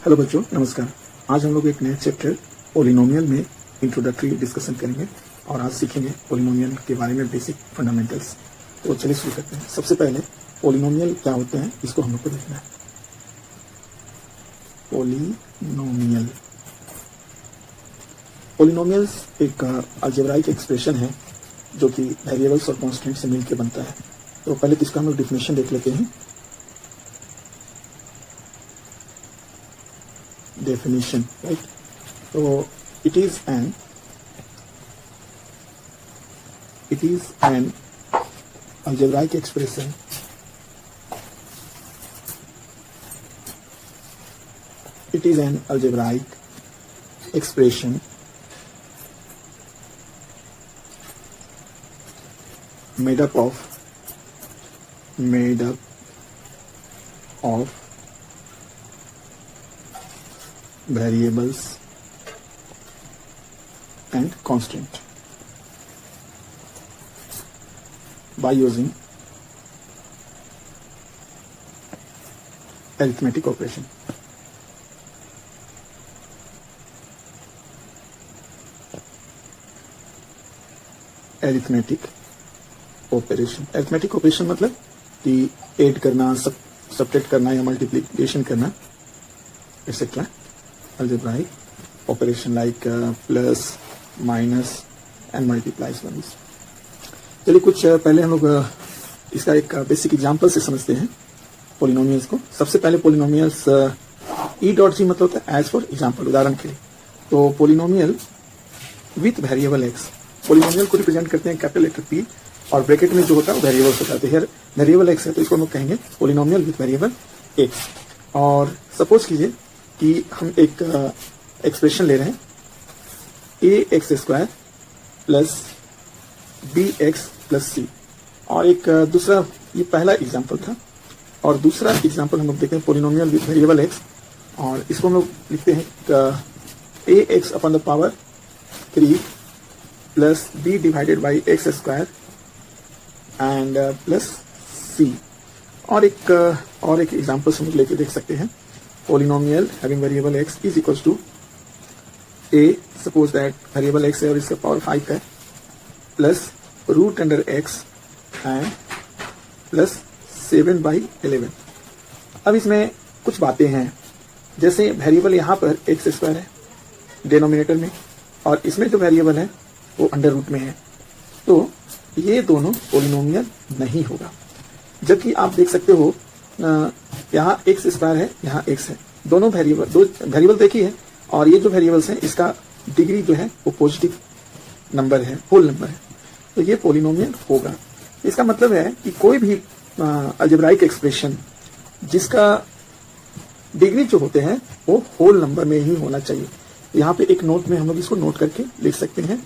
Hello बच्चों, नमस्कार। आज हम लोग एक नए चैप्टर पॉलिनोमियल में इंट्रोडक्टरी डिस्कशन करेंगे और आज सीखेंगे पॉलिनोमियल के बारे में बेसिक फंडामेंटल्स। तो चलिए शुरू करते हैं। सबसे पहले पॉलिनोमियल क्या होते हैं इसको हम लोग को देखना है। पॉलिनोमियल्स एक अलजेब्राइक एक्सप्रेशन है जो कि वेरिएबल्स और कॉन्स्टेंट से मिलकर बनता है। तो पहले तो इसका हम लोग डिफिनेशन देख लेते हैं। Definition, right? So it is an algebraic expression made up of variables and constant by using arithmetic operation. Arithmetic operation मतलब कि ऐड करना, सब्ट्रैक्ट करना या मल्टीप्लिकेशन करना, etcetera. algebraic operation like plus, minus and multiplies values. चलिए कुछ पहले हम लोग इसका एक बेसिक एग्जांपल से समझते हैं पॉलिनोमियल्स को। सबसे पहले पॉलिनोमियल्स E.G मतलब होता है एज फॉर एग्जांपल, उदाहरण के लिए। तो polynomial with variable x, polynomial को रिप्रेजेंट करते हैं कैपिटल लेटर P और ब्रैकेट में जो होता है वेरिएबल्स होता है। वेरिएबल एक्स है तो इसको हम लोग कहेंगे पॉलिनोमियल विथ वेरिएबल एक्स। और सपोज कीजिए कि हम एक एक्सप्रेशन ले रहे हैं ax² plus bx plus c, और एक दूसरा, ये पहला एग्जांपल था, और दूसरा एग्जांपल हम लोग देखते हैं पॉलिनोमियल विथ वेरिएबल x, और इसको हम लोग लिखते हैं ax upon the power 3 plus b divided by x² and plus c। और एक एग्जांपल हम लोग लेके देख सकते हैं polynomial having variable x is equals to a, suppose that variable x है और इसका पावर 5 है, plus root under x and plus 7/11। अब इसमें कुछ बातें हैं, जैसे वेरिएबल यहाँ पर x² है डिनोमिनेटर में, और इसमें जो वेरिएबल है वो अंडर रूट में है, तो ये दोनों पॉलिनोमियल नहीं होगा। जबकि आप देख सकते हो यहाँ x² है, यहाँ x है, दो वेरिएबल देखी है, और ये जो वेरिएबल्स हैं इसका डिग्री जो है वो पॉजिटिव नंबर है, होल नंबर है, तो ये पॉलिनोमियल होगा। इसका मतलब है कि कोई भी अलजेब्राइक एक्सप्रेशन जिसका डिग्री जो होते हैं वो होल नंबर में ही होना चाहिए। यहाँ पे एक नोट में हम लोग इसको नोट करके लिख सकते हैं।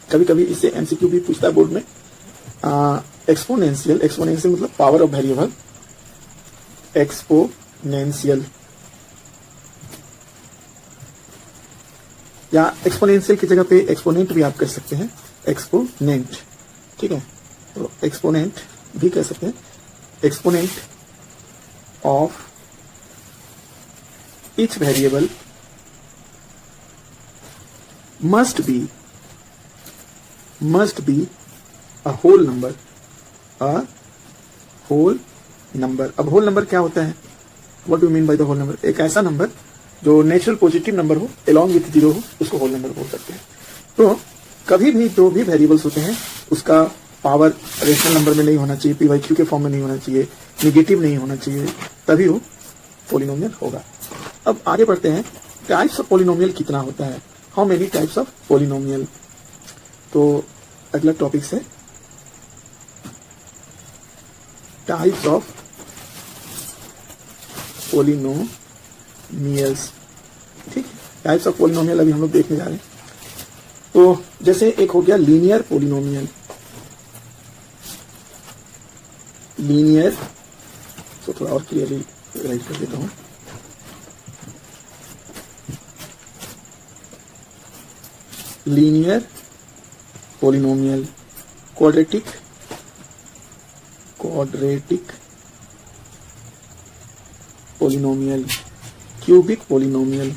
कभी कभी इससे MCQ भी पूछता है बोर्ड में। एक्सपोनेंशियल मतलब पावर ऑफ वेरिएबल, एक्सपोनेंशियल या एक्सपोनेंशियल की जगह पे एक्सपोनेंट भी आप कर सकते हैं, एक्सपोनेंट, ठीक है। तो एक्सपोनेंट भी कह सकते हैं, exponent of each variable must be a whole number, अब होल नंबर क्या होता है? What do mean by the whole number? एक ऐसा नंबर जो नेचुरल पॉजिटिव नंबर हो अलॉन्ग विथ 0 हो, उसको होल नंबर बोल सकते हैं। तो कभी भी जो भी वेरिएबल्स होते हैं उसका पावर रेशनल नंबर में नहीं होना चाहिए, PYQ के फॉर्म में नहीं होना चाहिए, निगेटिव नहीं होना चाहिए, तभी वो पॉलिनोमियल होगा। अब आगे बढ़ते हैं, टाइप्स ऑफ पॉलिनोमियल कितना होता है, how many types of polynomial. तो अगला टॉपिक है टाइप्स ऑफ पॉलिनोमियल्स, ठीक। टाइप्स ऑफ पॉलिनोमियल अभी हम लोग देखने जा रहे हैं। तो जैसे एक हो गया लीनियर पॉलिनोमियल, लीनियर, तो थोड़ा और क्लियरली राइट कर देता हूं। Linear polynomial, quadratic polynomial cubic polynomial.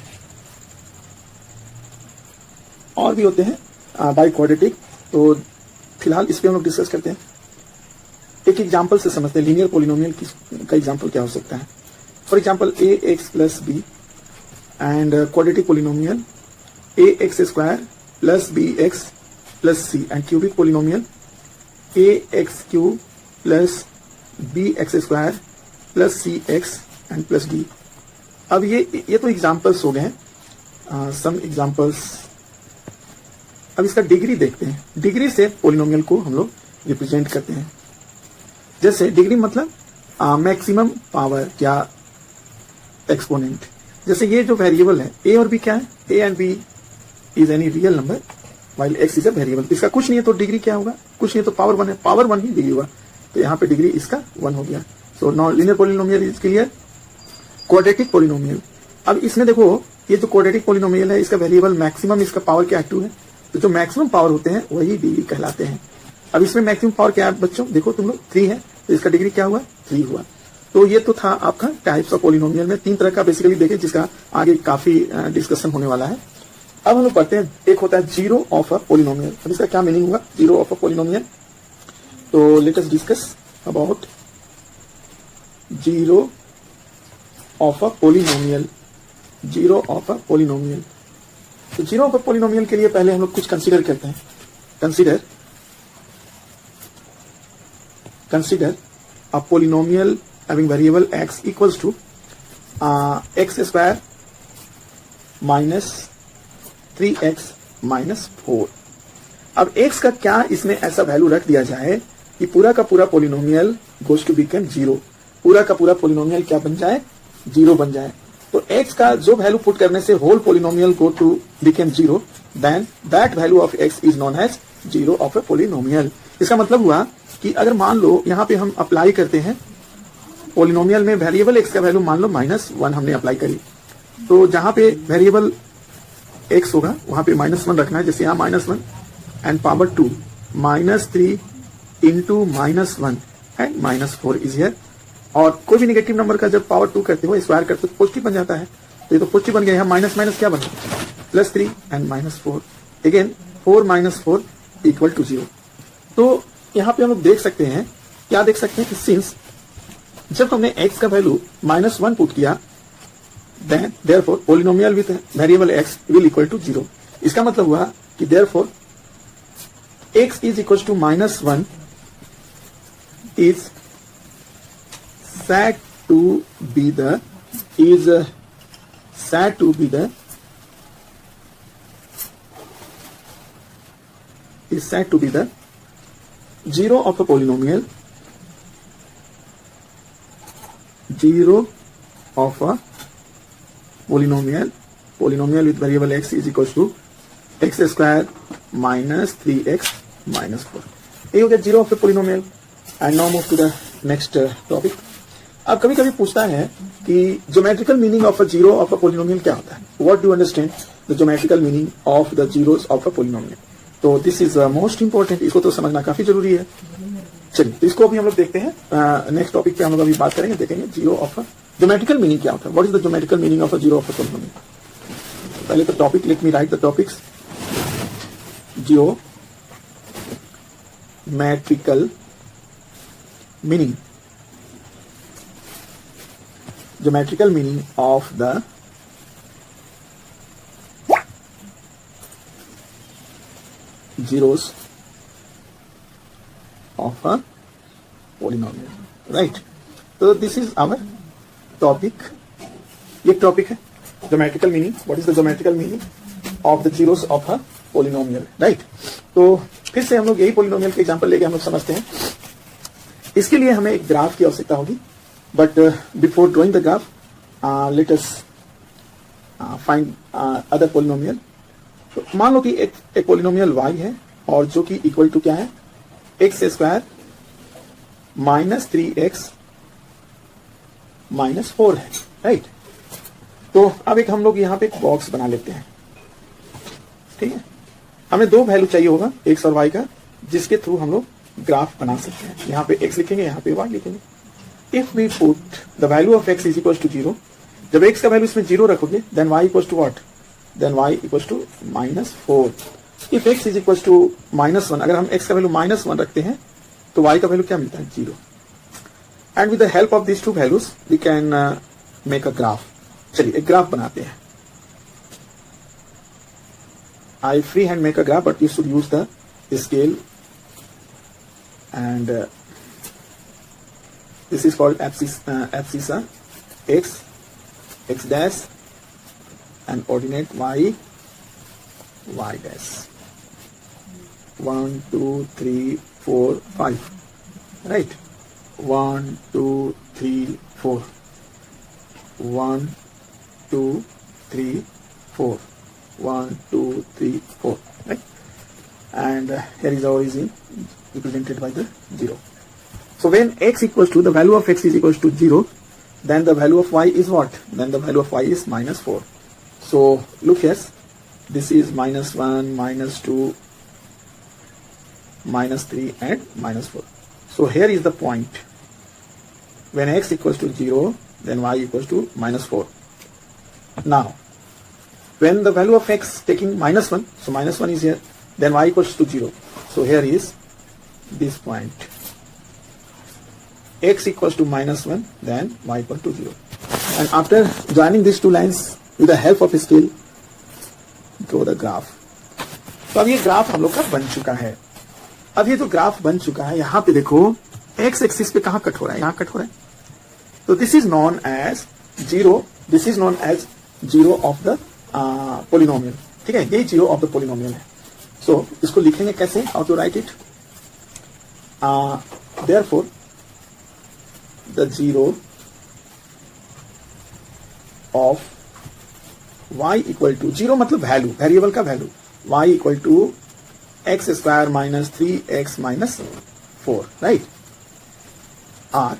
और भी होते हैं बाई क्वाड्रेटिक, तो फिलहाल इस पे हम लोग डिस्कस करते हैं। एक एग्जाम्पल से समझते हैं लीनियर पोलिनोमियल का एग्जाम्पल क्या हो सकता है। For example a x plus b and quadratic polynomial a x square plus b x plus c and cubic polynomial a x cube plus b x square plus c x and plus d. अब ये तो examples हो गए हैं, some examples. अब इसका degree देखते हैं। डिग्री से पोलिनोमियल को हम लोग रिप्रेजेंट करते हैं। जैसे डिग्री मतलब मैक्सिमम पावर या एक्सपोनेंट। जैसे ये जो वेरिएबल है ए और बी क्या है, a and b is any real number while x is a variable. इसका कुछ नहीं है तो डिग्री क्या होगा, कुछ नहीं तो पावर 1 है, पावर 1 ही डिग्री होगा, तो यहाँ पे डिग्री इसका 1 हो गया। सो नॉ linear polynomial is clear. Quadratic polynomial, अब इसमें देखो ये जो क्वाड्रेटिक पोलिनोमियल है इसका वेरिएबल मैक्सिमम, इसका पावर क्या 2 है, तो जो मैक्सिमम पावर होते हैं वही डिग्री कहलाते हैं। अब इसमें मैक्सिमम पावर क्या है बच्चों, देखो तुम लोग 3 है, तो इसका डिग्री क्या हुआ 3 हुआ। तो ये तो था आपका टाइप्स ऑफ पोलिनोमियल में 3 तरह का बेसिकली देखे, जिसका आगे काफी डिस्कशन होने वाला है। अब हम लोग पढ़ते हैं, एक होता है जीरो ऑफ अ पोलिनोमियल। अब इसका क्या मीनिंग हुआ जीरो ऑफ अ पोलिनोमियल, तो let us discuss about zero of a polynomial. Zero of a polynomial, तो जीरो ऑफ अ पोलिनोमियल के लिए पहले हम लोग कुछ कंसीडर करते हैं। Consider a polynomial having variable x equals to x square minus 3x minus 4। अब x का क्या इसमें ऐसा वैल्यू रख दिया जाए कि पूरा का पूरा polynomial goes to become zero, पूरा का पूरा पोलिनोमियल क्या बन जाए, जीरो बन जाए। तो x का जो वैल्यू पुट करने से whole polynomial go to become zero, then that value of x is known as zero of a polynomial. इसका मतलब हुआ कि अगर मान लो यहाँ पे हम अप्लाई करते हैं पोलिनोमियल में वेरिएबल x का वैल्यू मान लो -1 हमने अप्लाई करी, तो जहां पे वेरिएबल x होगा वहां पे -1 रखना है। जैसे यहाँ -1 and power 2 -3 into -1 and -4 is here. और कोई भी नेगेटिव नंबर का जब पावर 2 करते हो स्क्वायर करते हो तो पॉजिटिव बन जाता है, तो ये तो पॉजिटिव बन गया। यहाँ माइनस माइनस क्या बना +3 एंड -4, अगेन 4 - 4 इक्वल टू 0। तो यहाँ पे हम लोग देख सकते हैं, क्या देख सकते हैं कि सिंस जब हमने x का वैल्यू -1 पुट किया, then therefore polynomial with variable x will equal to 0। इसका मतलब हुआ कि therefore x is equal to -1 is said to be the zero of a polynomial, zero of a polynomial with variable x is equals to x square minus 3x minus 4। ये हो गया zero of a polynomial. And now move to the next topic. अब कभी कभी पूछता है कि geometrical meaning of a zero of a polynomial क्या होता है, what do understand the geometrical meaning of the zeros of a polynomial. तो दिस इज मोस्ट इंपॉर्टेंट, इसको तो समझना काफी जरूरी है। चलिए तो इसको अभी हम लोग देखते हैं। नेक्स्ट टॉपिक पे हम लोग अभी बात करेंगे, देखेंगे zero of a geometrical meaning क्या होता है, what is the geometrical meaning of a zero of a polynomial. पहले तो topic, late me write the topics. Geometrical meaning, geometrical meaning of the zeros of a polynomial, right? So this is our topic। ये topic है geometrical meaning, what is the geometrical meaning of the zeros of a polynomial, right. तो फिर से हम लोग यही polynomial के example लेके हम लोग समझते हैं। इसके लिए हमें एक ग्राफ की आवश्यकता होगी, but before drawing the graph let us find other polynomial. तो मान लो कि एक पोलिनोमियल y है और जो कि इक्वल टू क्या है, x square minus 3x minus 4 है, राइट। तो अब एक हम लोग यहाँ पे एक बॉक्स बना लेते हैं, ठीक है। हमें दो वैल्यू चाहिए होगा x और y का, जिसके थ्रू हम लोग ग्राफ बना सकते हैं। यहाँ पे x लिखेंगे, यहाँ पे y लिखेंगे। If we put the value of x is equal to 0 जब x का वैल्यू इसमें 0 रखोगे then y equals to what, then y equals to -4। If x is equals to -1, अगर हम x का वैल्यू -1 रखते हैं तो y का वैल्यू क्या मिलता है, 0। And with the help of this two values we can make a graph. चलिए एक ग्राफ बनाते हैं। I free hand make a graph, but you should use the scale, and this is called abscissa x dash and ordinate y dash 1 2 3 4 5, right? 1 2 3 4 1 2 3 4 1 2 3 4, right? And here is the origin represented by the 0. So when x equals to, the value of x is equals to 0, then the value of y is what? Then the value of y is -4. So look here, this is -1, -2, -3 and -4. So here is the point. When x equals to 0, then y equals to -4. Now when the value of x taking -1, so -1 is here, then y equals to 0. So here is this point. X equals to -1, then y equals to 0. And after joining these two lines with the help of scale, draw the graph. तो अब ये graph हम लोग का बन चुका है। अब ये जो ग्राफ बन चुका है, यहाँ पे देखो x एक्सिस पे कहाँ कट हो रहा है, यहाँ कट हो रहा है। तो this is known as 0, this is known as 0 of the polynomial, ठीक है, ये 0 ऑफ द पोलिनोमियल है। सो इसको लिखेंगे कैसे, how to write it, therefore the 0 of y equal to 0 मतलब वैल्यू, वेरिएबल का value, y equal to x square minus 3x minus 4, right, are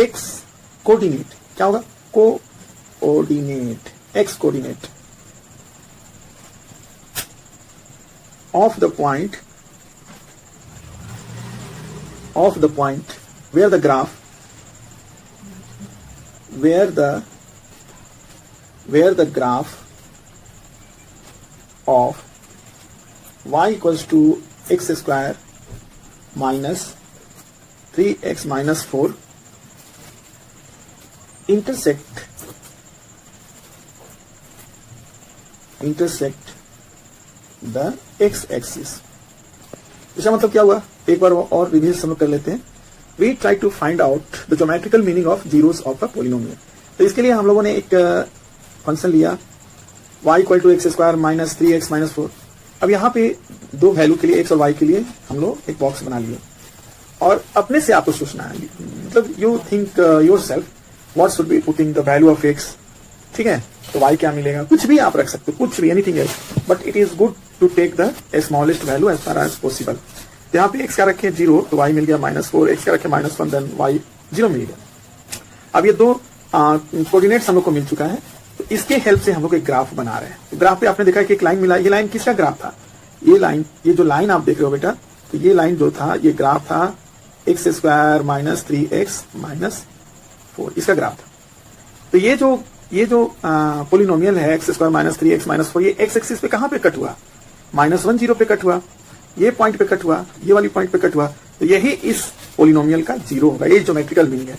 x coordinate क्या होगा, coordinate, x coordinate of the point where the graph, where the graph of y equals to x square minus 3x minus 4 intersect the x axis। इसका मतलब क्या हुआ, एक बार और रिवीज हम लोग कर लेते हैं। We try to find out the geometrical meaning of zeros of a polynomial. तो इसके लिए हम लोगों ने एक फंक्शन लिया y equal to x square minus 3x minus 4। अब यहाँ पे दो वैल्यू के लिए, x और y के लिए हम लोग एक बॉक्स बना लिए और अपने से आपको सोचना है, मतलब you think your self what should be putting the value of x, ठीक है, तो y क्या मिलेगा, कुछ भी आप रख सकते हो, कुछ भी, anything else, but it is good to take the smallest value as far as possible. यहाँ पे x का रखे 0 तो y मिल गया -4, x का रखे -1 देन y 0 मिल गया। अब ये दो कोऑर्डिनेट्स हम लोग को मिल चुका है, तो इसके हेल्प से हम लोग एक ग्राफ बना रहे हैं। तो ग्राफ पे आपने देखा कि एक लाइन मिला, ये लाइन किसका ग्राफ था, ये लाइन, ये जो लाइन आप देख रहे हो बेटा, तो ये लाइन जो था, ये ग्राफ था x square minus 3x minus 4, इसका ग्राफ था। तो ये जो पोलिनोमियल है x square minus 3x minus 4, ये एक्स एक्सिस पे कहाँ पे कट हुआ, -1 0 पे कट हुआ, ये पॉइंट पे कट हुआ, ये वाली पॉइंट पे कट हुआ, तो यही इस पोलिनोमियल का 0 होगा, ये ज्योमेट्रिकल मीनिंग है।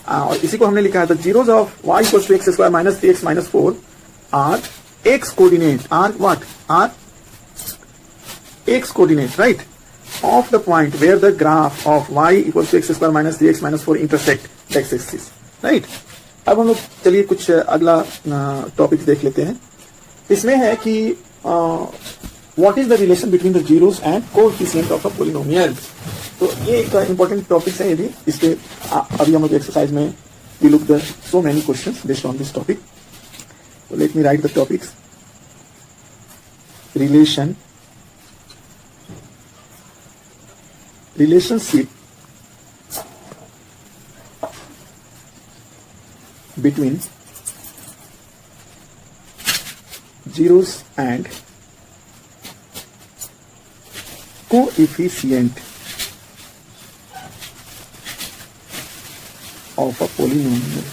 और इसी को हमने लिखा है, the zeros of y equals to x square minus 3x minus 4 are x coordinate, are what, are x coordinate, right, of the point where the graph of y equals to x square minus 3x minus 4 intersect the x axis, right. अब हम लोग चलिए कुछ अगला topic देख लेते हैं। इसमें है कि what is the relation between the zeros and coefficient of a polynomial. तो ये एक इंपॉर्टेंट टॉपिक है, ये भी इसके अभी हम लोग एक्सरसाइज में we look the so many questions based on this topic. तो let me write the topics. Relationship between zeros and coefficient of a polynomial।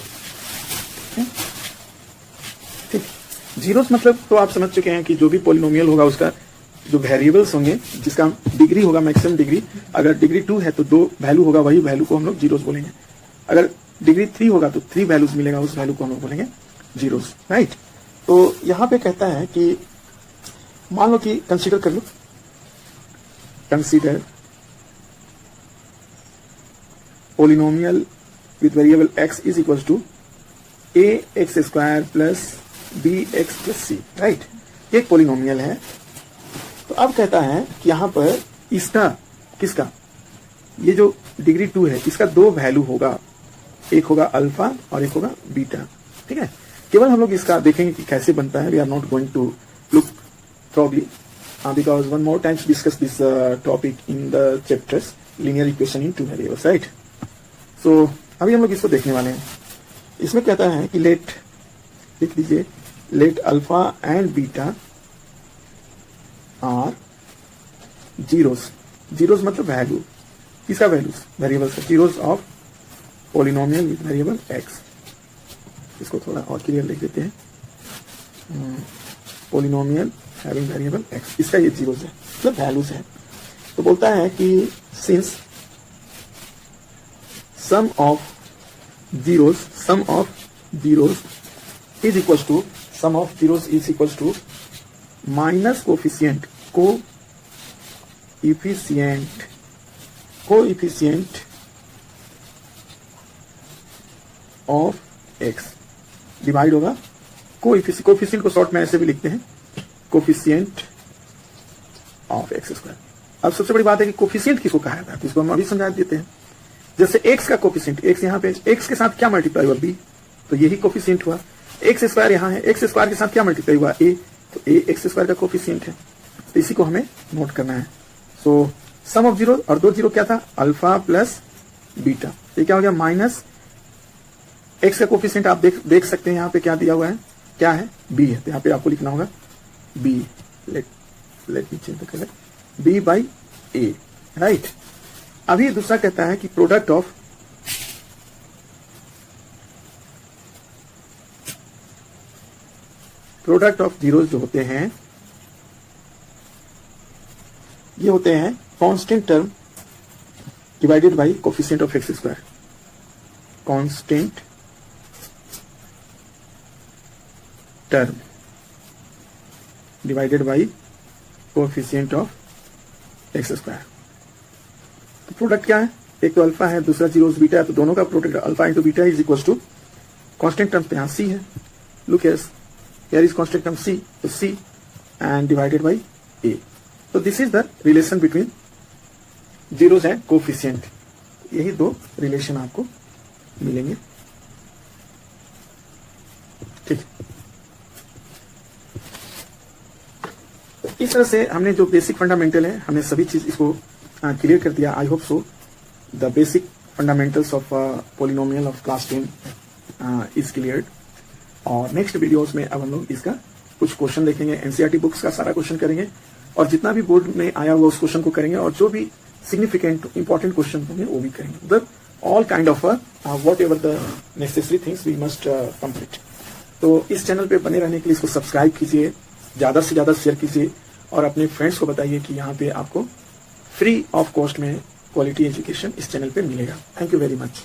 Zeros मतलब तो आप समझ चुके हैं कि जो भी पॉलिनोमियल होगा उसका जो वेरिएबल्स होंगे जिसका डिग्री होगा मैक्सिमम डिग्री, अगर डिग्री 2 है तो 2 वैल्यू होगा, वही वैल्यू को हम लोग जीरोस बोलेंगे। अगर डिग्री 3 होगा तो 3 वैल्यूज मिलेगा, उस वैल्यू को हम लोग बोलेंगे जीरोस, राइट। तो यहां पे कहता है कि मान लो कि कंसीडर कर लो, consider polynomial with variable x is equal to ax square plus bx plus c, right. एक पोलिनोमियल है। तो अब कहता है कि यहां पर इसका किसका, ये जो डिग्री 2 है इसका 2 वैल्यू होगा, एक होगा अल्फा और एक होगा बीटा, ठीक है। केवल हम लोग इसका देखेंगे कि कैसे बनता है। We are not going to look probably because one more times discuss this topic in the chapters linear equation in two variables, right. So अभी हम लोग इसको देखने वाले हैं। इसमें कहता है कि लेट, लिख लीजिए, let alpha and beta are zeros. Zeros मतलब वैल्यू, किसका वैल्यूज, वेरिएबल्स का, zeros of polynomial with variable x. इसको थोड़ा और क्लियर लिख देते हैं, पोलिनोमियल हैविंग वेरिएबल एक्स, इसका ये जीरोस है, मतलब वैल्यूज है। तो बोलता है कि since sum of zeros is equal to, sum of zeros is equal to minus coefficient of x divide होगा कोफिशिएंट को शॉर्ट में ऐसे भी लिखते हैं, कोफिशिएंट ऑफ एक्स स्क्वायर। अब सबसे बड़ी बात है कि कोफिशिएंट किसको कहा जाता है, तो इसको हम अभी समझा देते हैं। जैसे एक्स का कोफिशिएंट, एक्स यहाँ पे एक्स के साथ क्या मल्टीप्लाई हुआ, बी, तो यही कोफिशिएंट हुआ। एक्स स्क्वायर यहाँ है, एक्स स्क्वायर के साथ क्या मल्टीप्लाई हुआ, ए, तो ए एक्स स्क्वायर का कोफिशिएंट है। तो इसी को हमें नोट करना है। सो सम ऑफ जीरो, और 2 जीरो क्या था, अल्फा प्लस बीटा, ये क्या हो गया, माइनस एक्स का कोफिशिएंट आप देख सकते हैं यहाँ पे क्या दिया हुआ है, क्या है, बी है, तो यहाँ पे आपको लिखना होगा b, let me change the colour, b by a, right. अभी दूसरा कहता है कि प्रोडक्ट ऑफ जीरोस जो होते हैं ये होते हैं constant term divided by coefficient of x square, constant term divided by coefficient of x square. तो प्रोडक्ट क्या है, एक तो अल्फा है, दूसरा जीरोस बीटा है, तो दोनों का product alpha into beta is equal to constant term पे यहाँ सी है, लुक here is constant term c, so c and divided by a. So this is the relation between zeros and coefficient. यही 2 relation आपको मिलेंगे, ठीक। इस तरह से हमने जो बेसिक फंडामेंटल है, हमने सभी चीज इसको क्लियर कर दिया। I hope so the basic fundamentals of polynomial of class 10 is cleared. और नेक्स्ट वीडियोस में अब हम लोग इसका कुछ क्वेश्चन देखेंगे, एनसीईआरटी बुक्स का सारा क्वेश्चन करेंगे और जितना भी बोर्ड में आया हुआ उस क्वेश्चन को करेंगे, और जो भी सिग्निफिकेंट इंपॉर्टेंट क्वेश्चन होंगे वो भी करेंगे। मतलब all kind of whatever the necessary things we must complete. तो इस चैनल पे बने रहने के लिए इसको सब्सक्राइब कीजिए, ज्यादा से ज्यादा शेयर कीजिए और अपने फ्रेंड्स को बताइए कि यहाँ पे आपको फ्री ऑफ कॉस्ट में क्वालिटी एजुकेशन इस चैनल पे मिलेगा। Thank you very much.